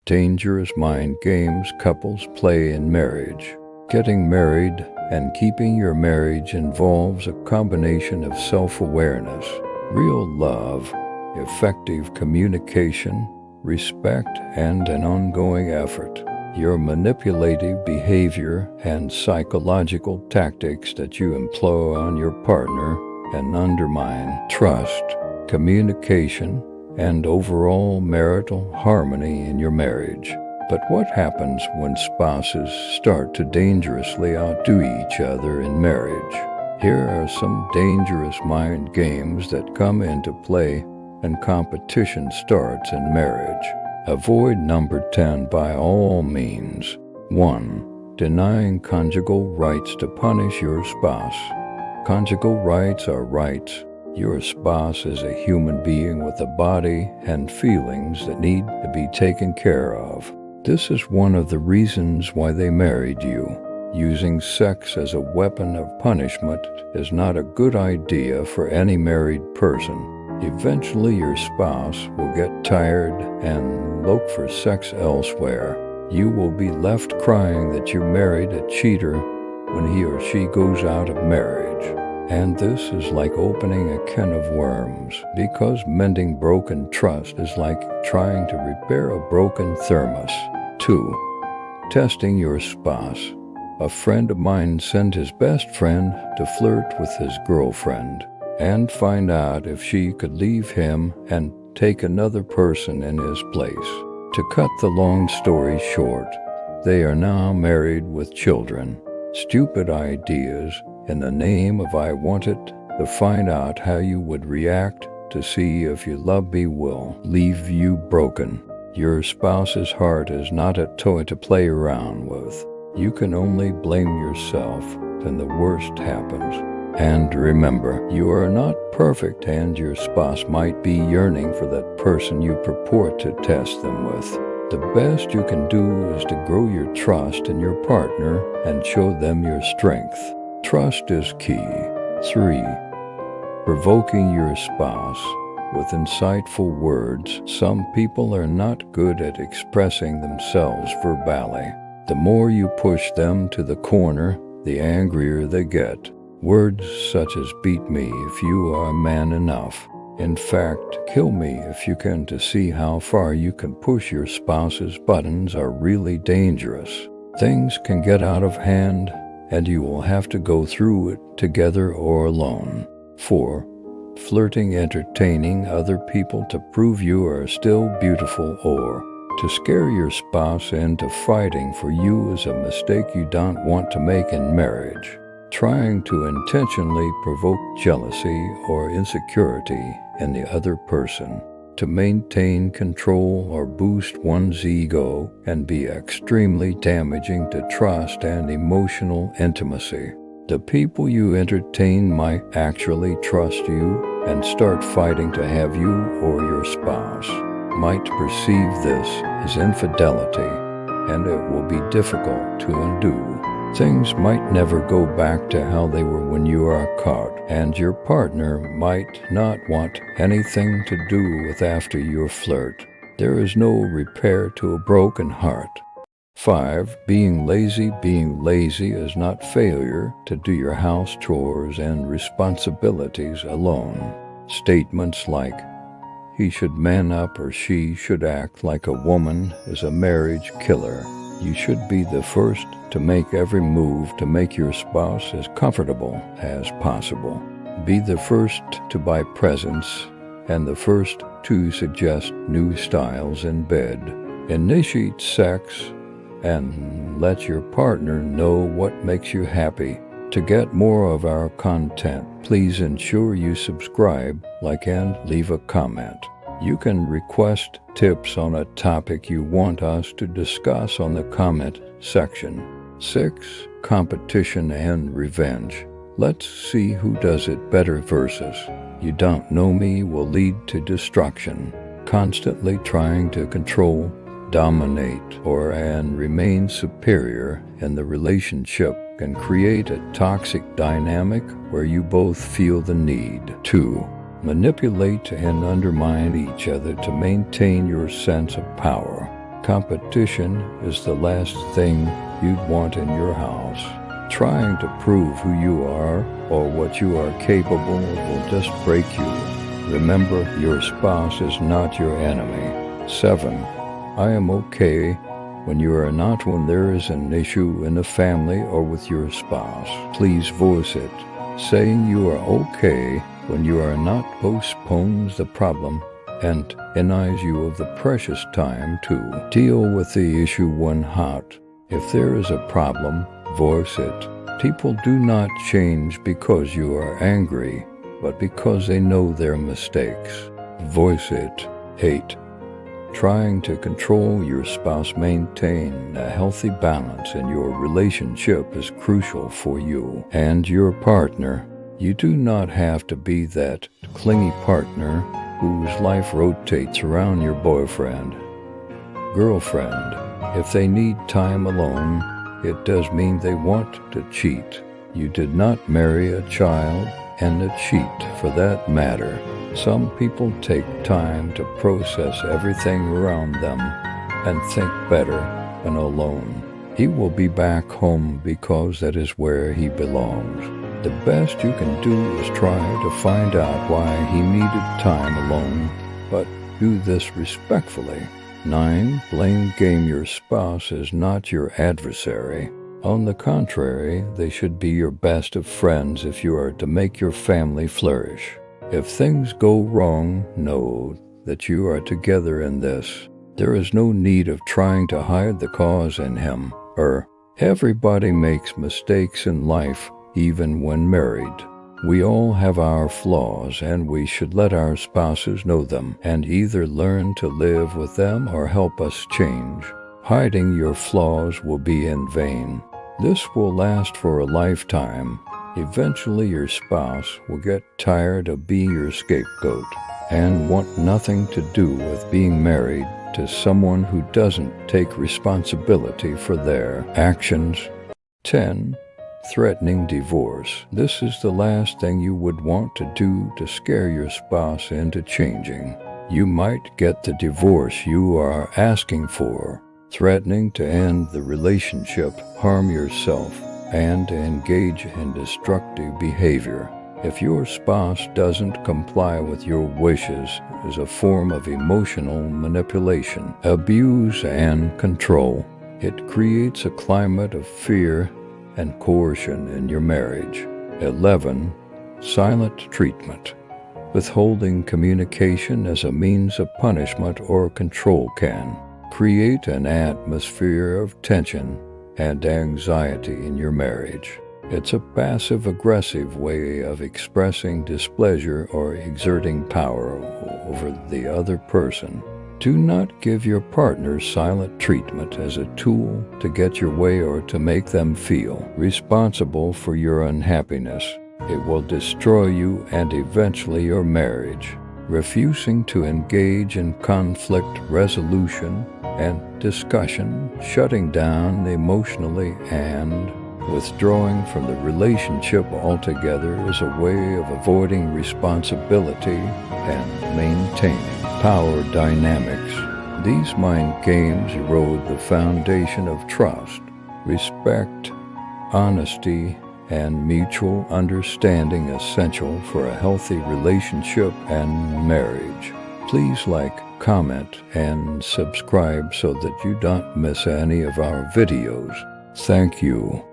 dangerous mind games couples play in marriage. Getting married and keeping your marriage involves a combination of self-awareness, real love, effective communication, respect, and an ongoing effort. Your manipulative behavior and psychological tactics that you employ on your partner can undermine trust, communication, and overall marital harmony in your marriage. But what happens when spouses start to dangerously outdo each other in marriage? Here are some dangerous mind games that come into play and competition starts in marriage. Avoid number 10 by all means. 1. Denying conjugal rights to punish your spouse. Conjugal rights are rights. Your spouse is a human being with a body and feelings that need to be taken care of. This is one of the reasons why they married you. Using sex as a weapon of punishment is not a good idea for any married person. Eventually, your spouse will get tired and look for sex elsewhere. You will be left crying that you married a cheater when he or she goes out of marriage. And this is like opening a can of worms, because mending broken trust is like trying to repair a broken thermos. 2. Testing your spouse. A friend of mine sent his best friend to flirt with his girlfriend and find out if she could leave him and take another person in his place. To cut the long story short, they are now married with children. Stupid ideas in the name of I wanted to find out how you would react to see if you love me will leave you broken. Your spouse's heart is not a toy to play around with. You can only blame yourself when the worst happens. And remember, you are not perfect, and your spouse might be yearning for that person you purport to test them with. The best you can do is to grow your trust in your partner and show them your strength. Trust is key. 3. Provoking your spouse with insightful words. Some people are not good at expressing themselves verbally. The more you push them to the corner, the angrier they get. Words such as beat me if you are man enough. In fact, kill me if you can, to see how far you can push your spouse's buttons are really dangerous. Things can get out of hand, and you will have to go through it together or alone. 4. Flirting, entertaining other people to prove you are still beautiful or to scare your spouse into fighting for you is a mistake you don't want to make in marriage. Trying to intentionally provoke jealousy or insecurity in the other person to maintain control or boost one's ego can be extremely damaging to trust and emotional intimacy. The people you entertain might actually trust you and start fighting to have you, or your spouse might perceive this as infidelity, and it will be difficult to undo. Things might never go back to how they were when you are caught, and your partner might not want anything to do with after your flirt. There is no repair to a broken heart. 5. Being lazy. Being lazy is not failure to do your house chores and responsibilities alone. Statements like, "He should man up," or "She should act like a woman," is a marriage killer. You should be the first to make every move to make your spouse as comfortable as possible. Be the first to buy presents and the first to suggest new styles in bed. Initiate sex and let your partner know what makes you happy. To get more of our content, please ensure you subscribe, like, and leave a comment. You can request tips on a topic you want us to discuss on the comment section. 6. Competition and revenge. Let's see who does it better versus "You don't know me" will lead to destruction. Constantly trying to control, dominate, and remain superior in the relationship can create a toxic dynamic where you both feel the need to manipulate and undermine each other to maintain your sense of power. Competition is the last thing you'd want in your house. Trying to prove who you are or what you are capable of will just break you. Remember, your spouse is not your enemy. 7. I am okay when you are not. When there is an issue in the family or with your spouse, please voice it. Saying you are okay when you are not postpones the problem and denies you of the precious time to deal with the issue when hot. If there is a problem, voice it. People do not change because you are angry, but because they know their mistakes. Voice it. 8. Trying to control your spouse. Maintain a healthy balance in your relationship is crucial for you and your partner. You do not have to be that clingy partner whose life rotates around your boyfriend, girlfriend. If they need time alone, it does mean they want to cheat. You did not marry a child and a cheat for that matter. Some people take time to process everything around them and think better when alone. He will be back home because that is where he belongs. The best you can do is try to find out why he needed time alone, but do this respectfully. 9. Blame game. Your spouse is not your adversary. On the contrary, they should be your best of friends if you are to make your family flourish. If things go wrong, know that you are together in this. There is no need of trying to hide the cause in him or her. Everybody makes mistakes in life, even when married. We all have our flaws, and we should let our spouses know them and either learn to live with them or help us change. Hiding your flaws will be in vain. This will last for a lifetime. Eventually, your spouse will get tired of being your scapegoat and want nothing to do with being married to someone who doesn't take responsibility for their actions. 10. Threatening divorce. This is the last thing you would want to do to scare your spouse into changing. You might get the divorce you are asking for. Threatening to end the relationship, harm yourself, and engage in destructive behavior. If your spouse doesn't comply with your wishes, is a form of emotional manipulation, abuse, and control. It creates a climate of fear and coercion in your marriage. 11. Silent treatment. Withholding communication as a means of punishment or control can create an atmosphere of tension and anxiety in your marriage. It's a passive-aggressive way of expressing displeasure or exerting power over the other person. Do not give your partner silent treatment as a tool to get your way or to make them feel responsible for your unhappiness. It will destroy you and eventually your marriage. Refusing to engage in conflict resolution and discussion, shutting down emotionally, and withdrawing from the relationship altogether is a way of avoiding responsibility and maintaining power dynamics. These mind games erode the foundation of trust, respect, honesty, and mutual understanding essential for a healthy relationship and marriage. Please like, comment, and subscribe so that you don't miss any of our videos. Thank you.